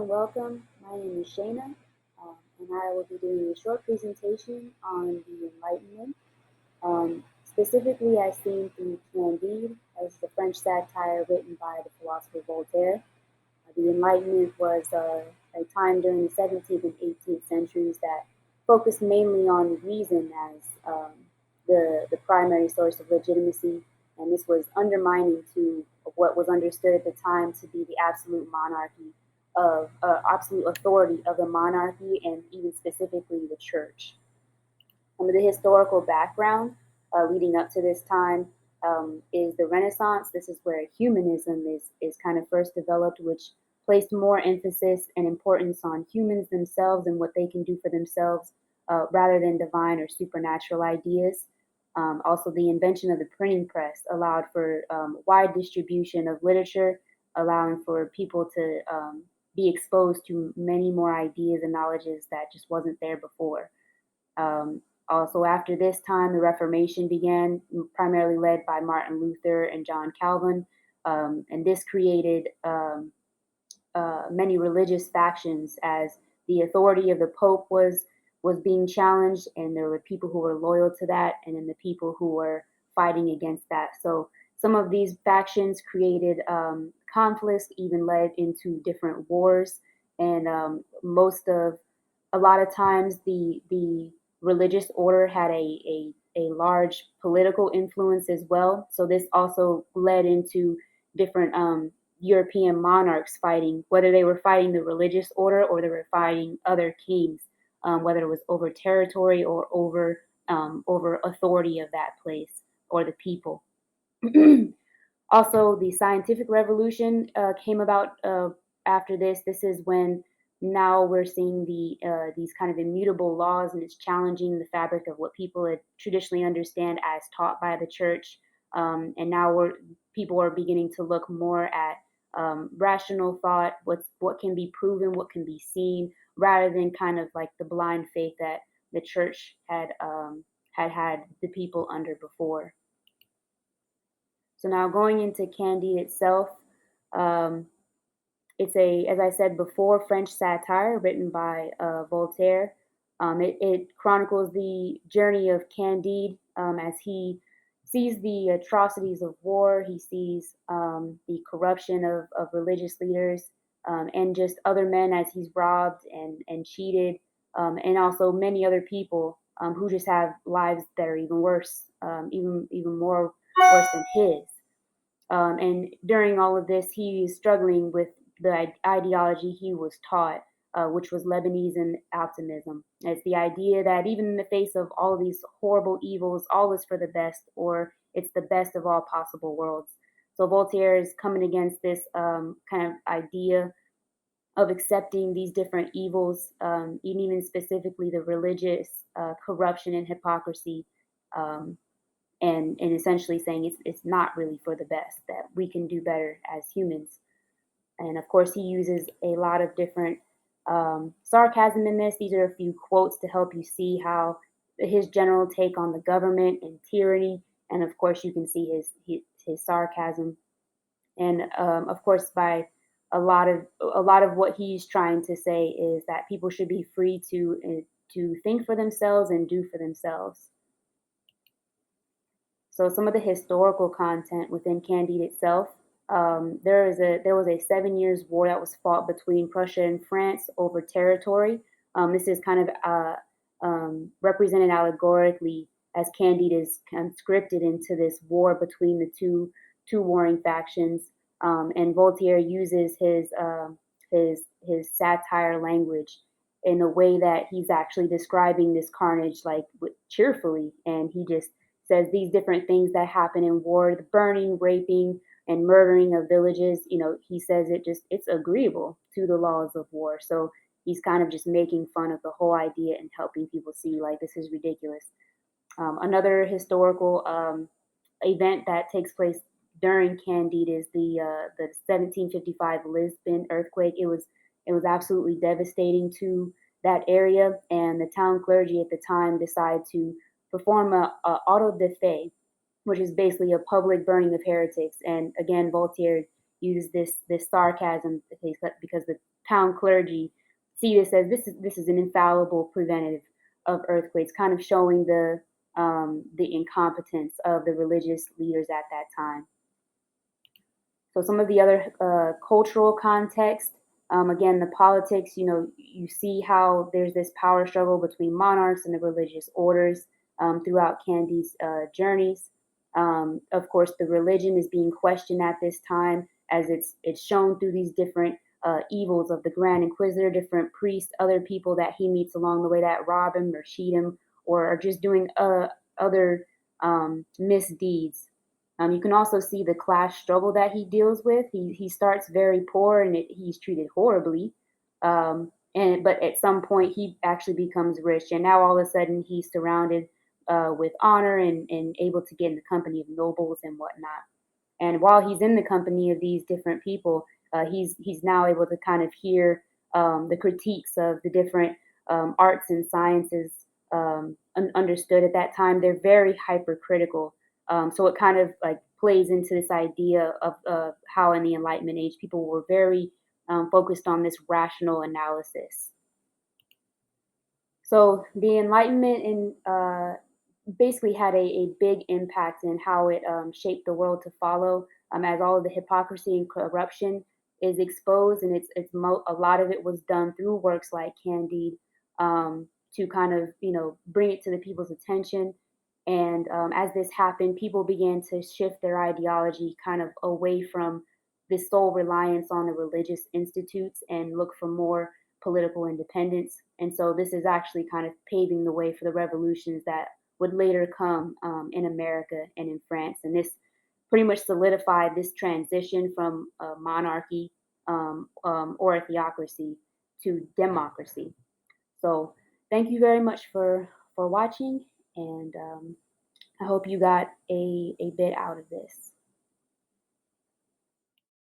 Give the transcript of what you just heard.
and welcome. My name is Shayna, and I will be doing a short presentation on the Enlightenment. Specifically, I seen through Candide as the French satire written by the philosopher Voltaire. The Enlightenment was a time during the 17th and 18th centuries that focused mainly on reason as the primary source of legitimacy, and this was undermining to what was understood at the time to be the absolute monarchy of absolute authority of the monarchy and even specifically the church. The historical background leading up to this time is the Renaissance. This is where humanism is kind of first developed, which placed more emphasis and importance on humans themselves and what they can do for themselves rather than divine or supernatural ideas. Also, the invention of the printing press allowed for wide distribution of literature, allowing for people to be exposed to many more ideas and knowledges that just wasn't there before. Also, after this time, the Reformation began, primarily led by Martin Luther and John Calvin, and this created many religious factions as the authority of the Pope was being challenged, and there were people who were loyal to that, and then the people who were fighting against that. So some of these factions created conflicts, even led into different wars, and a lot of times the religious order had a large political influence as well. So this also led into different European monarchs fighting, whether they were fighting the religious order or they were fighting other kings, whether it was over territory or over authority of that place or the people. Also, the scientific revolution came about after this. This is when now we're seeing these kind of immutable laws, and it's challenging the fabric of what people had traditionally understand as taught by the church. And now people are beginning to look more at rational thought, what can be proven, what can be seen, rather than kind of like the blind faith that the church had the people under before. So now going into Candide itself, it's as I said before, French satire written by Voltaire. It chronicles the journey of Candide as he sees the atrocities of war. He sees the corruption of religious leaders and just other men as he's robbed and cheated, and also many other people who just have lives that are even worse, even more worse than his. And during all of this, he is struggling with the ideology he was taught, which was Lebanese optimism. It's the idea that even in the face of all of these horrible evils, all is for the best, or it's the best of all possible worlds. So Voltaire is coming against this kind of idea of accepting these different evils, and even specifically the religious corruption and hypocrisy. And essentially saying it's not really for the best, that we can do better as humans. And of course, he uses a lot of different sarcasm in this. These are a few quotes to help you see how his general take on the government and tyranny. And of course, you can see his sarcasm. And of course, by a lot of what he's trying to say is that people should be free to think for themselves and do for themselves. So some of the historical content within Candide itself, there was a 7 years war that was fought between Prussia and France over territory. This is kind of represented allegorically as Candide is conscripted into this war between the two warring factions, and Voltaire uses his satire language in a way that he's actually describing this carnage like cheerfully, and he just says these different things that happen in war, the burning, raping, and murdering of villages. He says it's agreeable to the laws of war. So he's kind of just making fun of the whole idea and helping people see like this is ridiculous. Another historical event that takes place during Candide is the 1755 Lisbon earthquake. It was absolutely devastating to that area, and the town clergy at the time decided to perform a auto de fe, which is basically a public burning of heretics. And again, Voltaire uses this sarcasm because the town clergy see this as this is an infallible preventative of earthquakes, kind of showing the incompetence of the religious leaders at that time. So some of the other cultural context, again, the politics, you see how there's this power struggle between monarchs and the religious orders throughout Candy's journeys. Of course, the religion is being questioned at this time as it's shown through these different evils of the Grand Inquisitor, different priests, other people that he meets along the way that rob him or cheat him or are just doing other misdeeds. You can also see the class struggle that he deals with. He starts very poor and he's treated horribly, but at some point he actually becomes rich, and now all of a sudden he's surrounded with honor and able to get in the company of nobles and whatnot. And while he's in the company of these different people, he's now able to kind of hear the critiques of the different arts and sciences understood at that time. They're very hypercritical, so it kind of like plays into this idea of how in the Enlightenment age people were very focused on this rational analysis. So the Enlightenment basically had a big impact in how it shaped the world to follow, as all of the hypocrisy and corruption is exposed, and a lot of it was done through works like Candide to kind of bring it to the people's attention. And as this happened, people began to shift their ideology kind of away from this sole reliance on the religious institutes and look for more political independence. And so this is actually kind of paving the way for the revolutions that would later come in America and in France. And this pretty much solidified this transition from monarchy or a theocracy to democracy. So thank you very much for watching, and I hope you got a bit out of this.